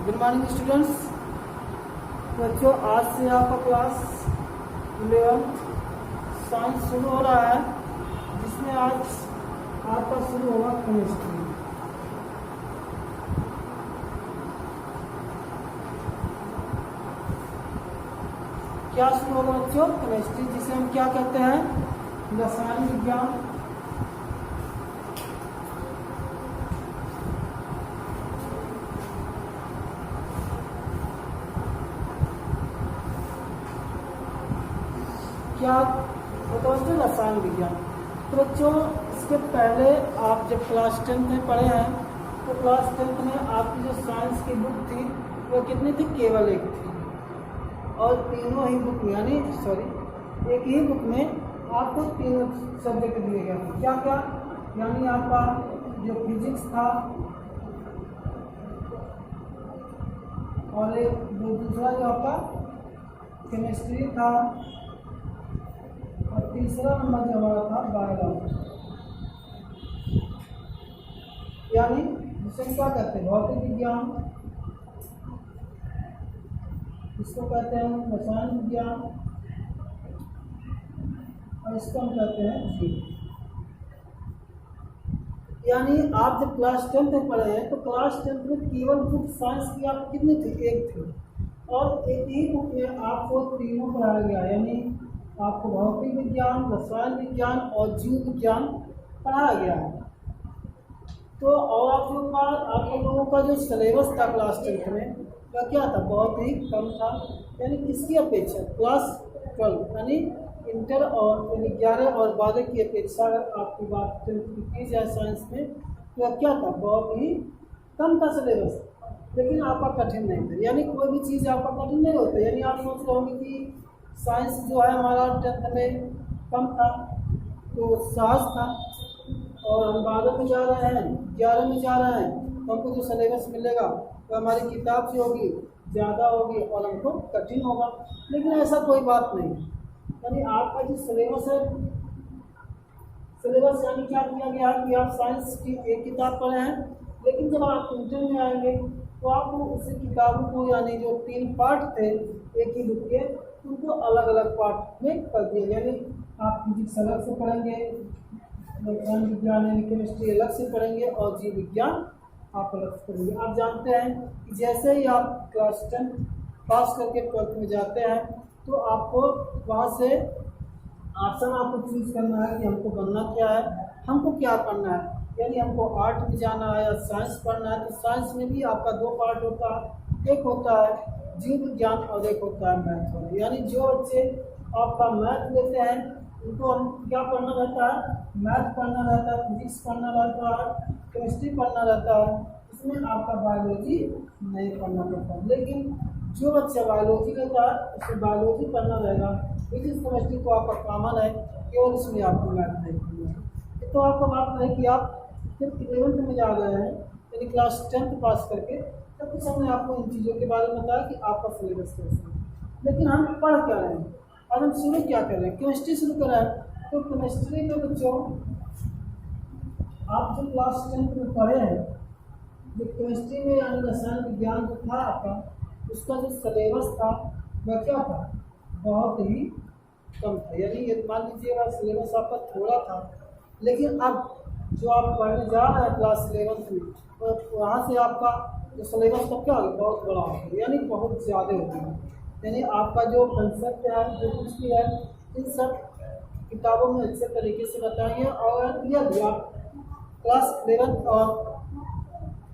Good morning students. बच्चों, आज से आपका क्लास 11th साइंस शुरू हो रहा है, जिसमें आज आपका शुरू होगा केमिस्ट्री। क्या शुरू होगा बच्चों? केमिस्ट्री, जिसे हम क्या कहते हैं? रसायन विज्ञान। क्या होता है? रसायन विज्ञान। तो बच्चों, इसके पहले आप जब क्लास 10th में पढ़े हैं तो क्लास 10th में आपकी जो साइंस की बुक थी वो कितनी थी? केवल एक थी। और तीनों ही बुक में एक ही बुक में आपको तीनों सब्जेक्ट दिए गए थे। क्या क्या? यानी आपका जो फिजिक्स था, और एक दूसरा जो आपका केमिस्ट्री था, और तीसरा नंबर जो हमारा था बायोलॉजी। यानी जिसे क्या कहते हैं? भौतिक विज्ञान, इसको कहते हैं रसायन विज्ञान, और इसको हम कहते हैं जीव। यानी आप जब क्लास 10th में पढ़े हैं तो क्लास 10th में केवल बुक साइंस की आप कितनी थी? एक थी। और एक ही बुक में आपको तीनों पढ़ाया गया, यानी आपको भौतिक विज्ञान, रसायन विज्ञान और जीव विज्ञान पढ़ाया गया है। तो और आप लोगों का जो सिलेबस था क्लास 10th में वह क्या था? बहुत ही कम था। यानी किसकी अपेक्षा? क्लास 12 यानी इंटर और 11 और 12 की अपेक्षा अगर आपकी बात की जाए साइंस में तो वह क्या था? बहुत ही कम था सिलेबस, लेकिन आपका कठिन नहीं था। यानी कोई भी चीज़ आपका कठिन नहीं होता। यानी आप सोच रहे होंगे कि साइंस जो है हमारा 10th में कम था तो सहज था, और हम 12 में जा रहे हैं, 11 में जा रहे हैं, तो हमको जो सिलेबस मिलेगा तो हमारी किताब से होगी ज़्यादा होगी और हमको कठिन होगा। लेकिन ऐसा कोई बात नहीं। यानी आपका जो सिलेबस है, सिलेबस यानी क्या किया गया है कि आप साइंस की एक किताब पढ़े हैं, लेकिन जब आप इंटर में आएंगे तो आपको उसी किताबों को, यानी जो 3 पार्ट थे एक ही बुक के, उनको अलग अलग पार्ट में कर दिया। यानी आप फिजिक्स अलग से पढ़ेंगे, रसायन विज्ञान यानी केमिस्ट्री अलग से पढ़ेंगे, और जीव विज्ञान आप अलग से पढ़ेंगे। आप जानते हैं कि जैसे ही आप क्लास 10 पास करके 12th में जाते हैं तो आपको वहाँ से ऑप्शन आपको चूज करना है कि हमको बनना क्या है, हमको क्या पढ़ना है। यानी हमको आर्ट में जाना है या साइंस पढ़ना है, तो साइंस में भी आपका 2 पार्ट होता है। एक होता है जीव विज्ञान और एक होता है मैथ। यानी जो बच्चे आपका मैथ लेते हैं उनको हम क्या पढ़ना रहता है? मैथ पढ़ना रहता है, फिजिक्स पढ़ना रहता है, केमिस्ट्री पढ़ना रहता है। इसमें आपका बायोलॉजी नहीं पढ़ना पड़ता। लेकिन जो बच्चा बायोलॉजी लेता है उसको बायोलॉजी पढ़ना रहेगा। फिजिक्स केमिस्ट्री तो आपका कॉमन है, केवल इसमें आपको मैथ नहीं पढ़ना है। तो आपको बात है कि आप सिर्फ 11th में जा रहे हैं, यानी क्लास 10th पास करके, तब कुछ हमने आपको इन चीज़ों के बारे में बताया कि आपका सिलेबस कैसा है। लेकिन हम पढ़ क्या रहे हैं और हम शुरू क्या कर रहे हैं? केमिस्ट्री शुरू कर रहे हैं। तो केमिस्ट्री में बच्चों आप जो क्लास 10th में पढ़े हैं, जो केमिस्ट्री में यानी रसायन विज्ञान जो था आपका, उसका जो सिलेबस था वह क्या था? बहुत ही कम था। यानी ये मान लीजिएगा सिलेबस आपका थोड़ा था, लेकिन अब जो आप पढ़ने जा रहे हैं क्लास 11th में, तो वहाँ से आपका जो सिलेबस का क्या होगा? बहुत बड़ा होगा, यानी बहुत ज़्यादा होगा। यानी आपका जो कंसेप्ट है, जो कुछ भी है, इन सब किताबों में अच्छे तरीके से बताएंगे। और यदि आप क्लास 11th और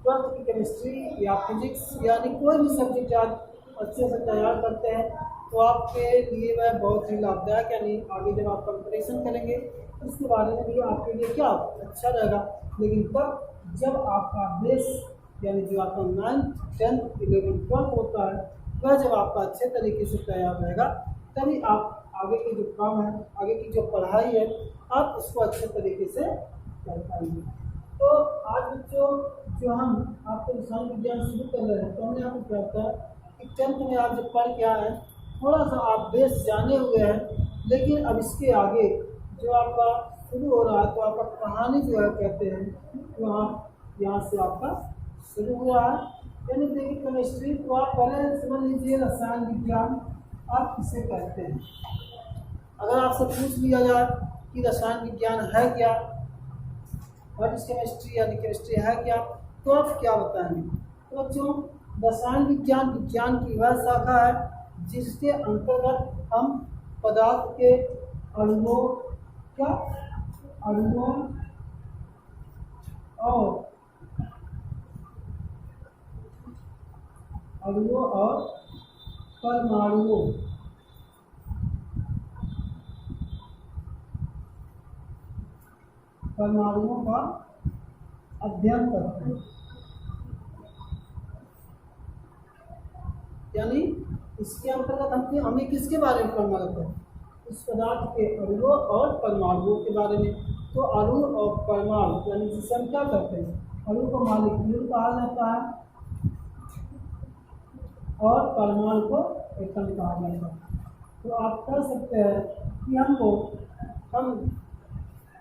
12th की केमिस्ट्री या फिजिक्स यानी कोई भी सब्जेक्ट आप अच्छे से तैयार करते हैं तो आपके लिए वह बहुत ही लाभदायक, यानी आगे जब आप कंपटीशन करेंगे उसके बारे में भी आपके लिए क्या अच्छा रहेगा। लेकिन तब जब आपका बेस यानी जो आपका 9th 10th 11th 12th होता है, वह जब आपका अच्छे तरीके से तैयार रहेगा, तभी आप आगे के जो काम है, आगे की जो पढ़ाई है, आप उसको अच्छे तरीके से कर पाएंगे। तो आज बच्चों जो हम आपको रसायन विज्ञान शुरू कर रहे हैं, तो हमने आपको क्या होता है कि 10th में आप जब पढ़ के आए हैं, थोड़ा सा आप बेस जाने हुए हैं, लेकिन अब इसके आगे जो आपका शुरू हो रहा है, तो आपका कहानी जो है कहते हैं वहाँ यहाँ से आपका शुरू हो रहा है। यानी देखिए केमिस्ट्री को आप पहले समझ लीजिए रसायन विज्ञान आप किसे कहते हैं। अगर आपसे पूछ लिया जाए कि रसायन विज्ञान है क्या, व्हाट इज केमिस्ट्री यानी केमिस्ट्री है क्या, तो आप क्या बताएंगे। तो बच्चों रसायन विज्ञान विज्ञान की वह शाखा है जिसके अंतर्गत हम पदार्थ के अणुओं और परमाणुओं का अध्ययन करते हैं। यानी इसके अंतर्गत हमें किसके बारे में पढ़ना रहता है, इस पदार्थ के अणुओं और परमाणुओं के बारे में। तो अणु और परमाणु यानी जिसे हम क्या करते हैं, अणु को मॉलिक्यूल कहा जाता है और परमाणु को एटम कहा जाता है। तो आप कह सकते हैं कि हम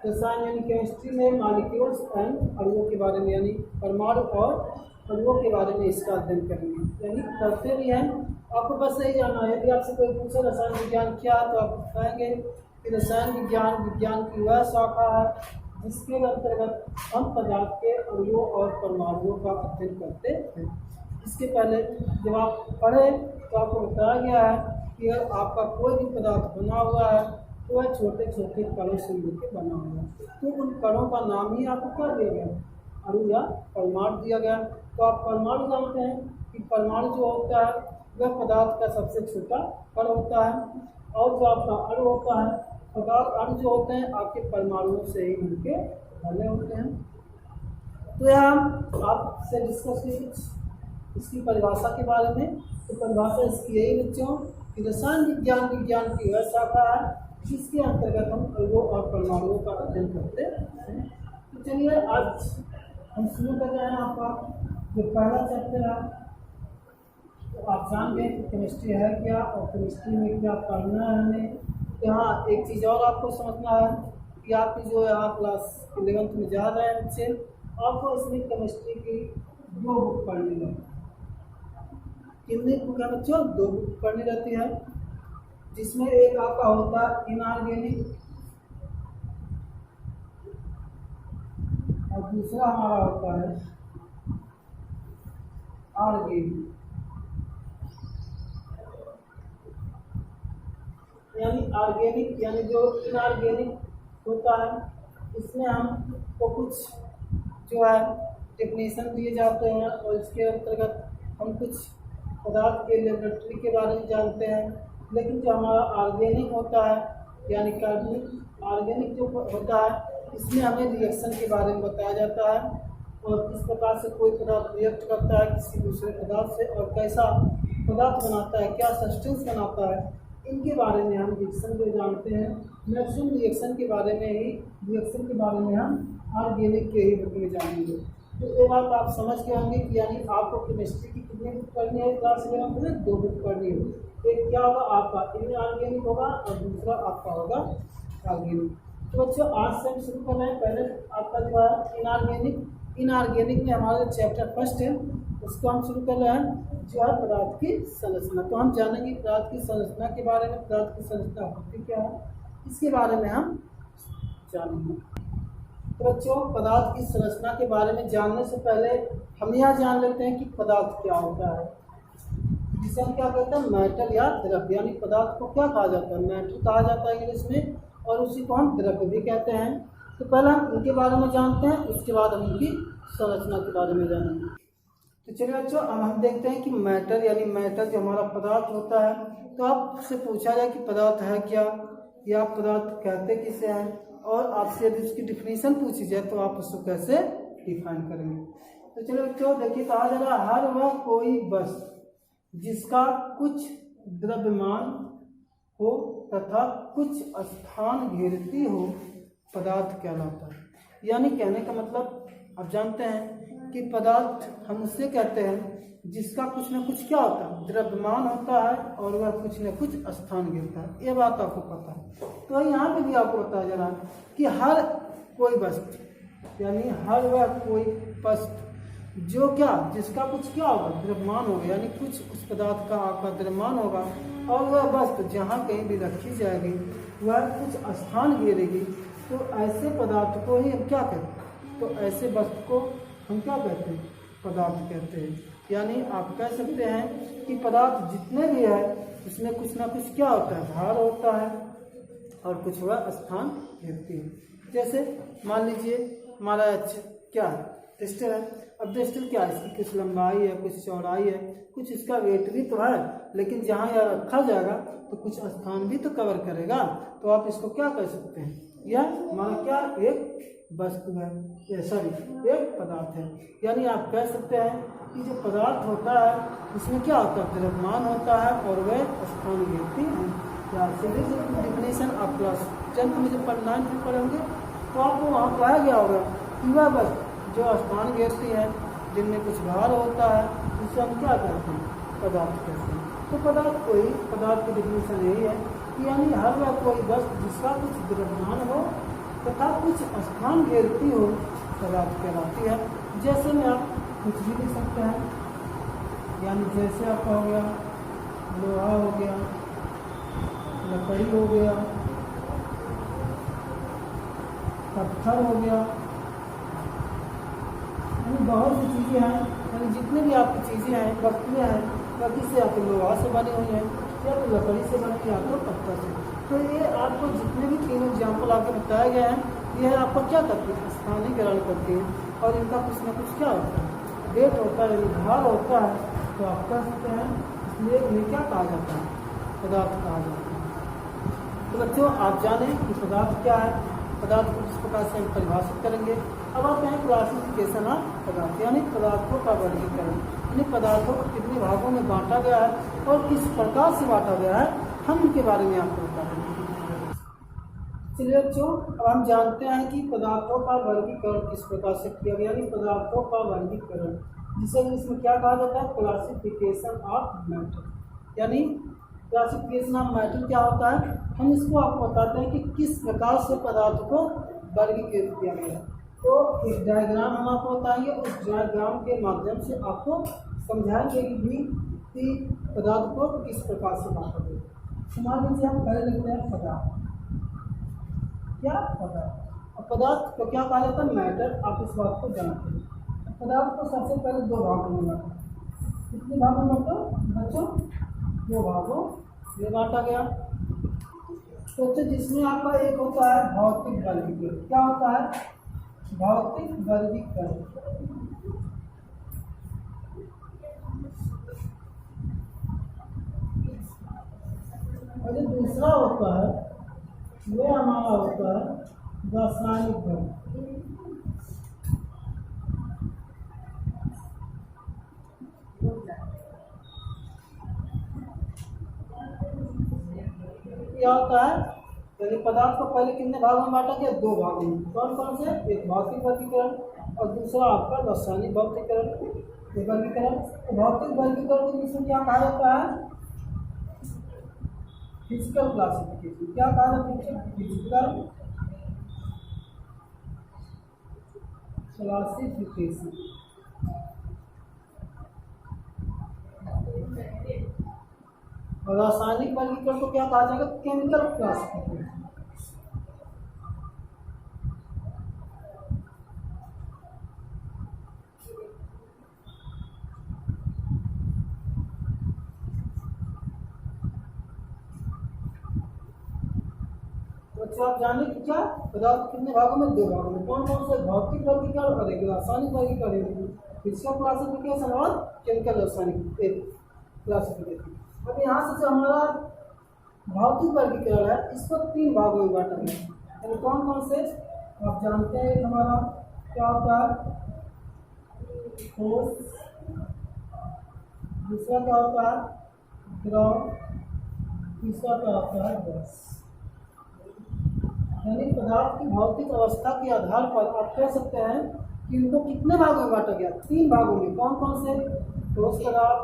रसायन यानी केमिस्ट्री में मॉलिक्यूल्स एंड अणुओं के बारे में यानी परमाणु और अणुओं के बारे में इसका अध्ययन करेंगे, यानी करते भी हैं। आपको बस यही जानना है, यदि आपसे कोई पूछे रसायन विज्ञान क्या, तो आप कहेंगे कि रसायन विज्ञान विज्ञान की वह शाखा है जिसके अंतर्गत हम पदार्थ के अणुओं और परमाणुओं का अध्ययन करते हैं। इसके पहले जब आप पढ़े तो आपको बताया गया है कि अगर आपका कोई भी पदार्थ बना हुआ है तो वह छोटे छोटे कणों से मिलकर बना हुआ है, तो उन कणों का नाम ही आपको क्या दिया गया, अणु या परमाणु दिया गया। तो आप परमाणु जानते हैं कि परमाणु जो होता है वह पदार्थ का सबसे छोटा कण होता है, और जो आपका अणु होता है, पदार्थ अणु जो होते हैं आपके परमाणुओं से ही मिलके बने होते हैं। तो यहाँ आपसे डिस्कस की इसकी परिभाषा के बारे में। तो परिभाषा इसकी यही बच्चों कि रसायन विज्ञान विज्ञान की वह शाखा है जिसके अंतर्गत हम अणुओं और परमाणुओं का अध्ययन करते हैं। तो चलिए आज हम शुरू कर रहे हैं आपका जो पहला चैप्टर है। तो आप जान गए कि केमिस्ट्री है क्या और केमिस्ट्री में क्या पढ़ना है हमें। यहाँ एक चीज़ और आपको समझना है कि आपकी जो है आप क्लास 11th में जा रहे हैं बच्चे, आपको इसमें केमिस्ट्री की 2 बुक पढ़नी है। कितनी बुक है बच्चों, 2 बुक पढ़नी रहती है, जिसमें एक आपका होता है इनऑर्गेनिक और दूसरा हमारा होता है ऑर्गेनिक। यानी ऑर्गेनिक यानी जो इनऑर्गेनिक होता है इसमें हमको कुछ जो है डेफिनेशन दिए जाते हैं और इसके अंतर्गत हम कुछ पदार्थ के लेबोरेटरी के बारे में जानते हैं। लेकिन जो हमारा ऑर्गेनिक होता है यानी कार्बनिक ऑर्गेनिक जो होता है इसमें हमें रिएक्शन के बारे में बताया जाता है और किस प्रकार से कोई पदार्थ रिएक्ट करता है किसी दूसरे पदार्थ से और कैसा पदार्थ बनाता है, क्या सब्सटेंस बनाता है, इनके बारे में हम रिएक्शन को जानते हैं। मैक्सिमम रिएक्शन के बारे में हम ऑर्गेनिक के ही बुक में जानेंगे। तो ये बात आप समझ के होंगे कि यानी आपको केमिस्ट्री की कितनी बुक पढ़नी है क्लास 11 में, 2 बुक पढ़नी है। एक क्या होगा आपका इनऑर्गेनिक होगा और दूसरा आपका होगा ऑर्गेनिक। तो बच्चों आज से हम शुरू कर रहे हैं। पहले आपका जो है इनऑर्गेनिक में हमारा चैप्टर फर्स्ट है उसको हम शुरू कर रहे हैं जो है पदार्थ की संरचना। तो हम जानेंगे पदार्थ की संरचना के बारे में, पदार्थ की संरचना होती क्या है इसके बारे में हम जानेंगे। तो बच्चों पदार्थ की संरचना के बारे में जानने से पहले हम यह जान लेते हैं कि पदार्थ क्या होता है, जिसे हम क्या कहते हैं मैटर या द्रव्य। यानी पदार्थ को क्या कहा जाता है, मैटर कहा जाता है इंग्लिश में, और उसी को हम द्रव्य भी कहते हैं। तो पहले हम उनके बारे में जानते हैं, उसके बाद हम उनकी संरचना के बारे में जानेंगे। तो चलिए बच्चों अब हम देखते हैं कि मैटर यानी मैटर जो हमारा पदार्थ होता है। तो आपसे पूछा जाए कि पदार्थ है क्या या पदार्थ कहते किसे हैं, और आपसे यदि उसकी डिफिनीशन पूछी जाए तो आप उसको कैसे डिफाइन करेंगे। तो चलिए बच्चों देखिए कहा जा रहा है हर वह कोई वस्तु जिसका कुछ द्रव्यमान हो तथा कुछ स्थान घेरती हो पदार्थ कहलाता है। यानी कहने का मतलब आप जानते हैं कि पदार्थ हम उससे कहते हैं जिसका कुछ न कुछ क्या होता है द्रव्यमान होता है और वह कुछ न कुछ स्थान घेरता है। ये बात आपको पता है। तो यहाँ पे भी आपको बताया जा रहा है कि हर कोई वस्तु यानी हर वह कोई वस्तु जो क्या जिसका कुछ क्या होगा द्रव्यमान होगा, यानी कुछ उस पदार्थ का आपका द्रव्यमान होगा और वह वस्तु जहाँ कहीं भी रखी जाएगी वह कुछ स्थान घेरेगी, तो ऐसे पदार्थ को ही हम क्या कहते हैं, तो ऐसे वस्तु को हम क्या कहते हैं, पदार्थ कहते हैं। यानी आप कह सकते हैं कि पदार्थ जितने भी है उसमें कुछ ना कुछ क्या होता है, भार होता है और कुछ वह स्थान घेरती है। जैसे मान लीजिए हमारा क्या है, डिस्टल है। अब डिस्टल क्या है, इसकी कुछ लंबाई है, कुछ चौड़ाई है, कुछ इसका वेट भी तो है, लेकिन जहाँ यह रखा जाएगा तो कुछ स्थान भी तो कवर करेगा, तो आप इसको क्या कर सकते हैं, यह हमारा क्या एक वस्तु है, ये सॉरी एक पदार्थ है। यानी आप कह सकते हैं कि जो पदार्थ होता है उसमें क्या होता है, द्रव्यमान होता है और वह स्थान घेरती है। या डिफिनेशन आप क्लास 10th में जब 9th में पढ़ेंगे तो आपको वहाँ पाया गया होगा कि वह वस्तु जो स्थान घेरती है, जिनमें कुछ भार होता है, जिसे हम क्या कहते हैं, पदार्थ कहते हैं। तो पदार्थ कोई पदार्थ की डिफिनेशन यही है कि यानी हर वह कोई वस्तु जिसका कुछ द्रव्यमान हो तथा कुछ स्थान घेरती हो पदार्थ कहलाती है। जैसे में आप कुछ भी लिख सकते हैं, यानी जैसे आपका हो गया लोहा हो गया, लकड़ी हो गया, पत्थर हो गया, यानी बहुत सी चीज़ें हैं, यानी जितने भी आपकी चीज़ें हैं, वस्तुएँ हैं, या किसी आपके लोहा से बनी हुई हैं या तो लकड़ी से बनी या तो पत्थर से। तो ये आपको जितने भी तीन एग्जाम्पल आपको बताए गए हैं, यह आपको क्या करती है, स्थानीय ग्रहण करती है और इनका कुछ ना कुछ क्या होता है, वेट होता है, भार होता है। तो आप कह सकते हैं इसलिए इन्हें क्या कहा जाता है, पदार्थ कहा जाता है। तो बच्चों आप जानें कि पदार्थ क्या है, पदार्थ को किस प्रकार से हम परिभाषित करेंगे। अब आप कहें क्लासिफिकेशन ऑफ पदार्थ, यानी पदार्थों का वर्गीकरण, यानी पदार्थों को कितने भागों में बांटा गया है और किस प्रकार से बांटा गया है, हम उनके बारे में आपको बताएंगे। चलिए बच्चों अब हम जानते हैं कि पदार्थों का वर्गीकरण किस प्रकार से किया गया, यानी पदार्थों का वर्गीकरण जिसे इसमें क्या कहा जाता है, क्लासिफिकेशन ऑफ मैटर। यानी क्लासिफिकेशन ऑफ मैटर क्या होता है, हम इसको आपको बताते हैं कि किस प्रकार से पदार्थ को वर्गीकृत किया गया। तो एक डायग्राम हम आपको बताएंगे, उस डायग्राम के माध्यम से आपको समझाएंगे कि पदार्थ को किस प्रकार से बांटा गया। मान लीजिए हम पहले लिखते हैं पदार्थ, क्या पदार्थ। अब पदार्थ को क्या कहा जाता है, मैटर। आप इस बात को जानते हैं। पदार्थ को सबसे पहले दो भागों में बांटा, कितने भागों में बांटा बच्चों, दो भागों में बांटा गया। तो जिसमें आपका एक होता है भौतिक वर्गीकरण, क्या होता है, भौतिक वर्गीकरण। और जो दूसरा होता है वह हमारा होता है रासायनिक वर्गीकरण। क्या होता है, यानी पदार्थ को पहले कितने भागों में बांटा गया, दो भागों में। कौन कौन से, एक भौतिक वर्गीकरण और दूसरा आपका रासायनिक वर्गीकरण। वर्गीकरण तो भौतिक वर्गीकरण को इसमें क्या कहा जाता है, फिजिकल क्लासिफिकेशन। क्या कहा जाता है, फिजिकल क्लासिफिकेशन। और रासायनिक वर्गीकरण को क्या कहा जाएगा, केमिकल क्लासिफिकेशन। तो आप जाने कि क्या पदार्थ कितने भागों में, दो भागों में। कौन कौन से, भौतिक वर्गीकरण और एक रासायनिक वर्गीकरण, फिजिकल क्लासिफिकेशन और केमिकल रासायनिक एक क्लासिफिकेशन। अब यहाँ से जो हमारा भौतिक वर्गीकरण है इसको तीन भागों में बांटा गया, यानी कौन कौन से आप जानते हैं। हमारा क्या होता है, ठोस, दूसरा क्या होता है द्रव, तीसरा क्या होता है गैस। यानी पदार्थ की भौतिक अवस्था के आधार पर आप कह सकते हैं कि इनको कितने भागों में बांटा गया, तीन भागों में। कौन कौन से, ठोस पदार्थ,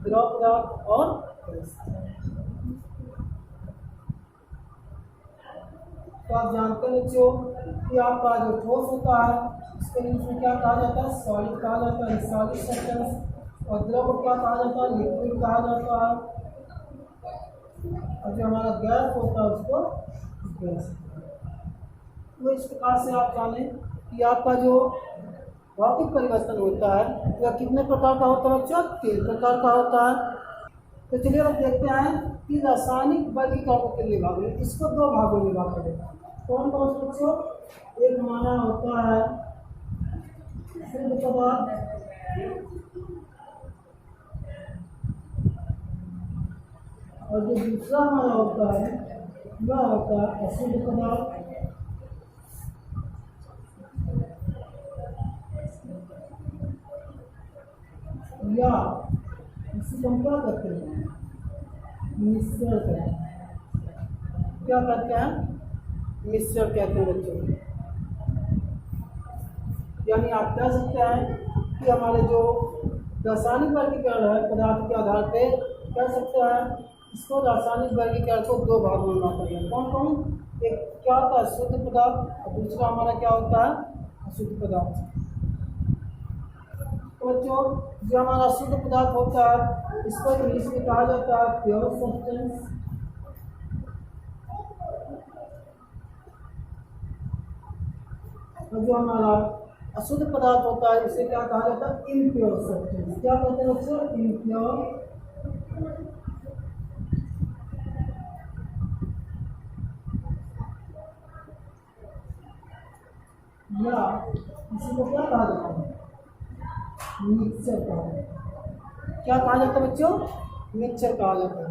द्रव पदार्थ और गैस। तो आप जानते हैं बच्चों कि आपका जो ठोस होता है इसके लिए इसमें क्या कहा जाता है, सॉलिड कहा जाता है, सॉलिड सब्सटेंस। और द्रव को क्या कहा जाता है, लिक्विड कहा जाता है। और जो हमारा गैस होता है उसको गैस। तो इस प्रकार से आप जाने कि आपका जो भौतिक परिवर्तन होता है वह कितने प्रकार का होता है बच्चों, 3 प्रकार का होता है। तो चलिए अब देखते हैं कि रासायनिक वर्गीकरण को कितने भाग में, इसको 2 भागों में भाग करेगा। कौन कौन से बच्चों, एक हमारा होता है शुद्ध पदार्थ, और जो दूसरा हमारा होता है वह होता है अशुद्ध पदार्थ। या इसी हम क्या करते हैं, मिश्रण करते हैं। क्या करते हैं, मिश्रण कहते हैं बच्चों। यानी आप कह सकते हैं कि हमारे जो रासायनिक वर्गीकरण है पदार्थ के आधार पे, कह सकते हैं इसको रासायनिक वर्गीकरण को 2 भागों में बांटा गया। कौन कौन, एक क्या होता है शुद्ध पदार्थ, और दूसरा हमारा क्या होता है अशुद्ध पदार्थ। तो बच्चों जो हमारा शुद्ध पदार्थ होता है इसको इंग्लिश में कहा जाता है प्योर सब्सटेंस। और जो हमारा अशुद्ध पदार्थ होता है इसे क्या कहा जाता है, इम्प्योर सब्सटेंस। क्या कहते हैं बच्चों, इम्प्योर। या इसी को क्या कहा जाता है, मिक्सचर कहा जाता है। क्या कहा जाता है बच्चों, मिक्सचर कहा जाता है।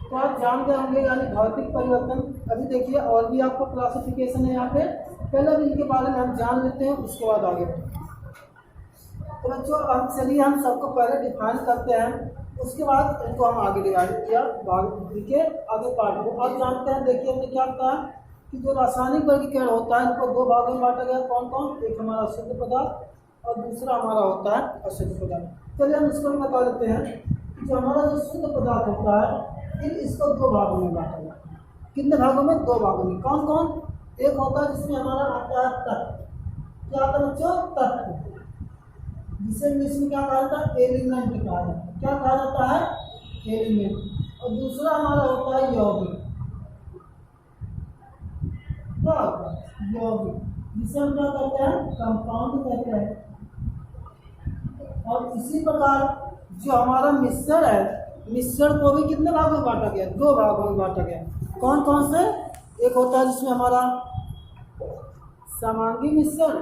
तो आप जान गए होंगे यानी भौतिक परिवर्तन। अभी देखिए और भी आपको क्लासिफिकेशन है यहाँ पे, पहले भी इनके बारे में हम जान लेते हैं उसके बाद आगे। तो बच्चों अब चलिए हम सबको पहले डिफाइन करते हैं, उसके बाद इनको हम आगे डिवाइड किया के आगे पार्ट को। अब जानते हैं, देखिए हमने क्या कहा कि जो रासायनिक वर्गीकरण होता है इनको 2 भागों में बांटा गया। कौन कौन, एक हमारा शुद्ध पदार्थ और दूसरा हमारा होता है अशुद्ध पदार्थ। चलिए हम इसको भी बता देते हैं कि जो हमारा जो शुद्ध पदार्थ होता है फिर इसको 2 भागों में बांटा गया। कितने भागों में, 2 भागों में। कौन कौन, एक होता है जिसमें हमारा आता है तत्व। क्या आता है बच्चों, तत्व, जिसे इंग्लिश में क्या कहा जाता है, एलिमेंट कहा जाता है। क्या कहा जाता है, एलिमेंट। और दूसरा हमारा होता है यौगिक। क्या होता है, यौगिक, जिसे हम क्या कहते हैं, कंपाउंड कहते हैं। और इसी प्रकार जो हमारा मिश्रण है, मिश्रण को भी कितने भागों में बांटा गया, 2 भागों में बांटा गया। कौन कौन से, एक होता है जिसमें हमारा समांगी मिश्रण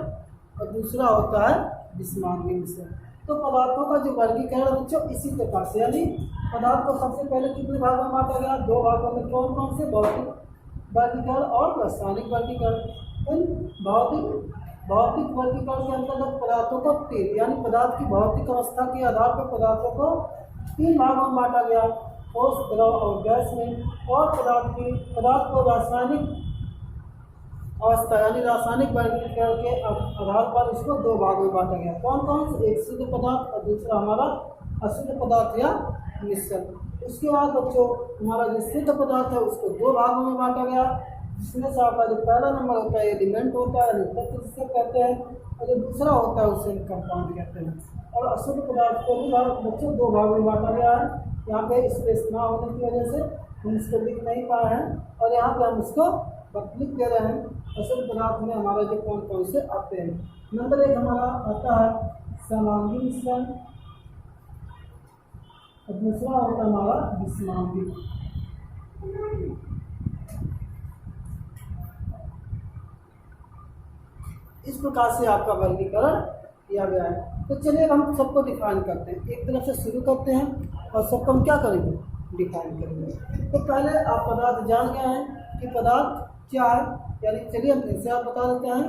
और दूसरा होता है विषमांगी मिश्रण। तो पदार्थों का जो वर्गीकरण बच्चों इसी प्रकार से, यानी पदार्थ को सबसे पहले कितने भागों में बांटा गया, 2 भागों में। कौन कौन से, भौतिक वर्गीकरण और रासायनिक वर्गीकरण। इन भौतिक वर्गीकरण के अंतर्गत पदार्थों को 3 यानी पदार्थ की भौतिक अवस्था के आधार पर पदार्थों को 3 भागों में बांटा गया, ठोस, द्रव और गैस में। और पदार्थ को रासायनिक अवस्था यानी रासायनिक वर्गीकरण के आधार पर इसको 2 भागों में बांटा गया। कौन कौन से, एक शुद्ध पदार्थ और दूसरा हमारा अशुद्ध पदार्थ या मिश्रण। उसके बाद बच्चों हमारा जो शुद्ध पदार्थ है उसको 2 भागों में बांटा गया, जिसमें से आपका जो पहला नंबर होता है एलिमेंट होता है, तत्व जिसे कहते हैं, और जो दूसरा होता है उसे कंपाउंड कहते हैं। और अशुद्ध पदार्थ को भी बच्चों 2 भागों में बांटा गया है। यहाँ पे स्पेस ना होने की वजह से हम इसको लिख नहीं पाए हैं, और यहाँ पे हम इसको लिख दे रहे हैं। अशुद्ध पदार्थ में हमारा जो कौन कौन से आते हैं, नंबर 1 हमारा आता है समांगी मिश्रण, और दूसरा होता है हमारा विषमांगी। इस प्रकार से आपका वर्गीकरण किया गया है। तो चलिए हम सबको डिफाइन करते हैं, एक तरफ से शुरू करते हैं और सबको हम क्या करेंगे, डिफाइन करेंगे। तो पहले आप पदार्थ जान गए हैं कि पदार्थ क्या है, यानी चलिए हम इनसे आप बता देते हैं।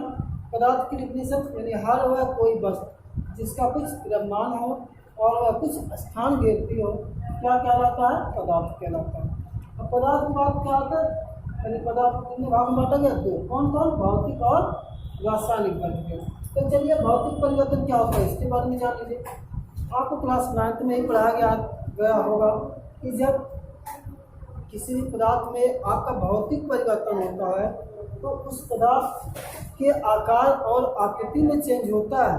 पदार्थ की डिफिनेशन यानी हर वह कोई वस्तु जिसका कुछ द्रव्यमान हो और वह कुछ स्थान घेरती हो, क्या कहलाता है, पदार्थ कहलाता है। अब पदार्थ की बात क्या आता है, यानी पदार्थ कितने भाग में बांटा गया, 2। कौन कौन, भौतिक और रासायनिक वर्गीकरण। तो चलिए भौतिक परिवर्तन क्या होता है इसके बारे में जान लीजिए। आपको क्लास 9th में ही पढ़ाया गया होगा कि जब किसी भी पदार्थ में आपका भौतिक परिवर्तन होता है तो उस पदार्थ के आकार और आकृति में चेंज होता है,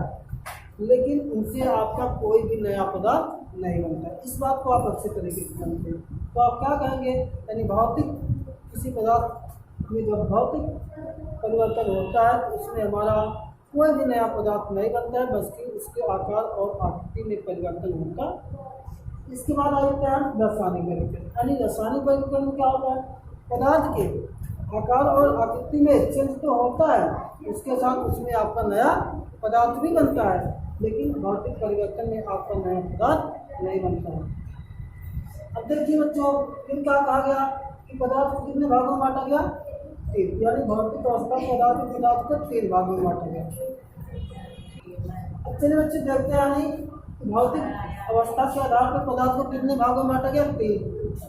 लेकिन उनसे आपका कोई भी नया पदार्थ नहीं बनता। इस बात को आप अच्छे तरीके से समझते हैं। तो आप क्या कहेंगे, यानी भौतिक किसी पदार्थ में जब भौतिक परिवर्तन होता है तो उसमें हमारा कोई भी नया पदार्थ नहीं बनता है, बल्कि उसके आकार और आकृति में परिवर्तन होता है। इसके बाद आ जाता है रासायनिक वर्गीकरण। यानी रासायनिक वर्गीकरण में क्या होता है, पदार्थ के आकार और आकृति में चेंज तो होता है, उसके साथ उसमें आपका नया पदार्थ भी बनता है, लेकिन भौतिक परिवर्तन में आपका नया पदार्थ नहीं बनता है। अब देखिए बच्चों, फिर क्या कहा गया कि पदार्थ को कितने भागों में बांटा गया, 3। यानी भौतिक अवस्था पदार्थ को 3 भागों में बांटा गया। अब चलिए बच्चे देखते हैं, यानी भौतिक अवस्था के आधार पर पदार्थ को कितने भागों में बांटा गया, 3।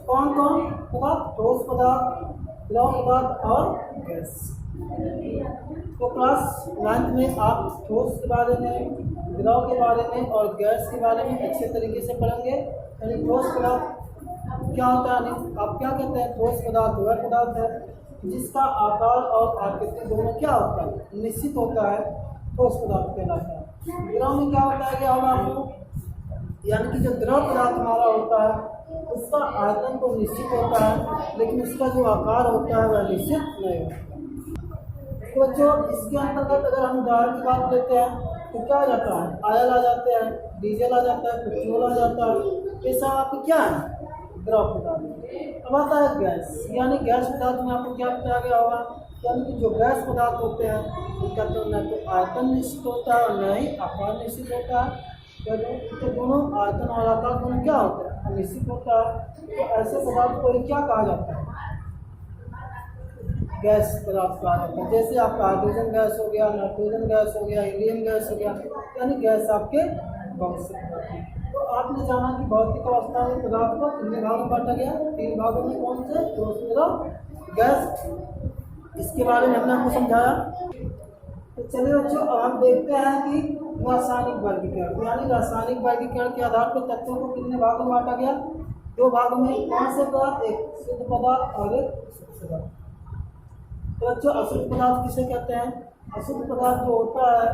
कौन कौन पदार्थ, ठोस पदार्थ, द्रव पदार्थ और गैस। तो क्लास 9th में आप ठोस के बारे में, द्रव के बारे में और गैस के बारे में अच्छे तरीके से पढ़ेंगे। यानी ठोस पदार्थ क्या होता है, आप क्या कहते हैं, ठोस पदार्थ वह पदार्थ है जिसका आकार और आकृति दोनों क्या होता है, निश्चित होता है, ठोस पदार्थ कहलाता है। द्रव में क्या होता है, क्या होगा आपको, यानी कि जो द्रव पदार्थ हमारा होता है उसका आयतन तो निश्चित होता है, लेकिन उसका जो आकार होता है वह निश्चित नहीं होता। तो जो इसके अंतर्गत अगर हम उदाहरण की बात लेते हैं तो क्या आ जाता है, ऑयल आ जाते हैं, डीजल आ जाता है, पेट्रोल आ जाता है, ये सब आपको क्या है, द्रव पदार्थ। अब आता है गैस। यानी गैस पदार्थ में आपको क्या बताया गया होगा, यानी कि जो गैस पदार्थ होते हैं उनका तो न तो आयतन निश्चित होता है और न ही आकार निश्चित होता है। तो दोनों आयतन और आकार दोनों क्या होता है, अनिश्चित होता है। तो ऐसे पदार्थ को क्या कहा जाता है, गैस पदार्थ कहा जाता है। जैसे आपका हाइड्रोजन गैस हो गया, नाइट्रोजन गैस हो गया, हीलियम गैस हो गया, यानी गैस आपके बहुत से पदार्थ हैं। तो आपने जाना कि भौतिक अवस्था में पदार्थ को कितने भागों में बांटा गया, 3 भागों में। कौन से, ठोस, द्रव, गैस। इसके बारे में हमने आपको समझाया। तो चलिए बच्चों, अब हम देखते हैं कि रासायनिक वर्गीकरण। यानी रासायनिक वर्गीकरण के आधार पर तत्वों को कितने भागों में बांटा गया, 2 भागों में। कौन से पदार्थ, एक शुद्ध पदार्थ और एक अशुद्ध पदार्थ। तो बच्चों अशुद्ध पदार्थ किसे कहते हैं, अशुद्ध पदार्थ जो होता है,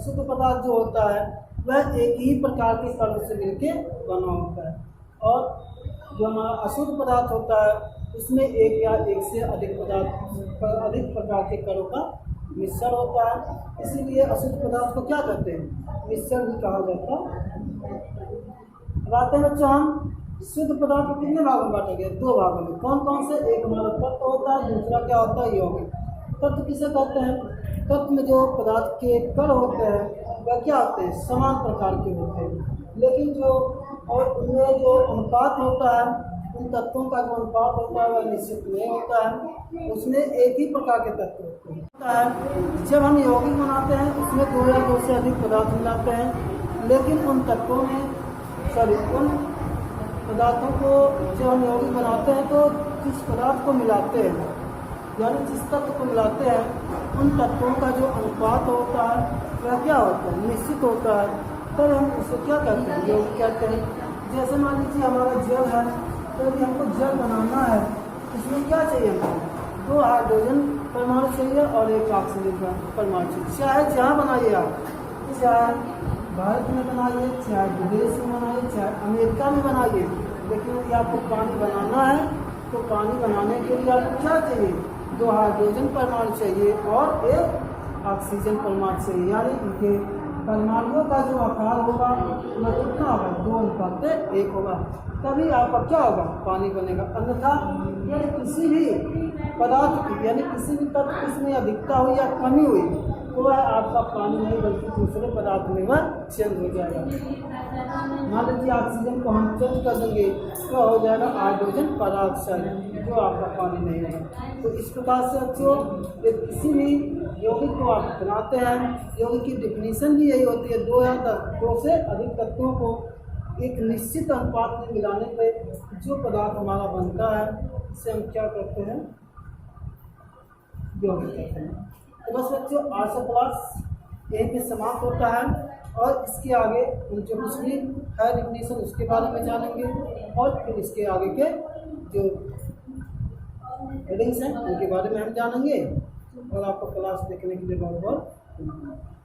शुद्ध पदार्थ जो होता है वह एक ही प्रकार के कणों से मिलके बना होता है, और जो हमारा अशुद्ध पदार्थ होता है उसमें एक या एक से अधिक प्रकार के कणों का मिश्रण होता है। इसीलिए अशुद्ध पदार्थ को क्या कहते हैं, मिश्रण भी कहा जाता है। अब आते हैं बच्चों, हम शुद्ध पदार्थ को कितने भागों में बांटा गया, 2 भागों में। कौन कौन से, एक हमारा तत्व होता है, दूसरा क्या होता है, यौगिक। तत्व किसे कहते हैं, तत्व में जो पदार्थ के कण होते हैं वह क्या होते हैं, समान प्रकार के होते हैं, लेकिन जो और उनमें जो अनुपात होता है, उन तत्वों का जो अनुपात होता है वह निश्चित नहीं होता है, उसमें एक ही प्रकार के तत्व होते हैं। जब हम यौगिक बनाते हैं उसमें 2 या 2 से अधिक पदार्थ मिलाते हैं, लेकिन उन तत्वों में उन पदार्थों को जब हम यौगिक बनाते हैं तो जिस पदार्थ को मिलाते हैं, यानी जिस तत्व को मिलाते हैं उन तत्वों का जो अनुपात होता है वह क्या होता है, निश्चित होता है। तब हम उसे क्या कहते हैं, यौगिक कहते हैं। जैसे मान लीजिए हमारा जल है, तो यदि हमको जल बनाना है इसमें क्या चाहिए, हमको 2 हाइड्रोजन परमाणु चाहिए और 1 ऑक्सीजन परमाणु चाहिए। चाहे जहाँ बनाइए आप, चाहे भारत में बनाइए, चाहे विदेश में बनाइए, चाहे अमेरिका में बनाइए, लेकिन यदि आपको पानी बनाना है तो पानी बनाने के लिए आपको क्या चाहिए, 2 हाइड्रोजन परमाणु चाहिए और 1 ऑक्सीजन परमाणु चाहिए। यानी इनके परमाणुओं का जो आकार होगा वह कितना होगा, 2:1 होगा, तभी आपका क्या होगा, पानी बनेगा। अन्यथा यानी किसी भी पदार्थ की, यानी किसी भी तत्व में अधिकता हुई या कमी हुई तो वह आपका पानी नहीं बल्कि दूसरे पदार्थ में वह चेंज हो जाएगा। मान लीजिए ऑक्सीजन को हम चेंज कर देंगे तो हो जाएगा हाइड्रोजन परऑक्साइड, जो आपका पानी नहीं होगा। तो इस प्रकार से बच्चों किसी भी यौगिक को आप बनाते हैं, यौगिक की डिफिनीशन भी यही होती है, 2 या 2 से अधिक तत्वों को एक निश्चित अनुपात में मिलाने पर जो पदार्थ हमारा बनता है उसे हम क्या कहते हैं, यौगिक कहते हैं। तो बस बच्चों आज से क्लास यहीं पे समाप्त होता है, और इसके आगे जो कुछ भी है डिफिनीशन उसके बारे में जानेंगे और फिर इसके आगे के जो हेडिंग्स हैं उनके बारे में हम जानेंगे और आपको क्लास देखने के लिए बहुत बहुत धन्यवाद।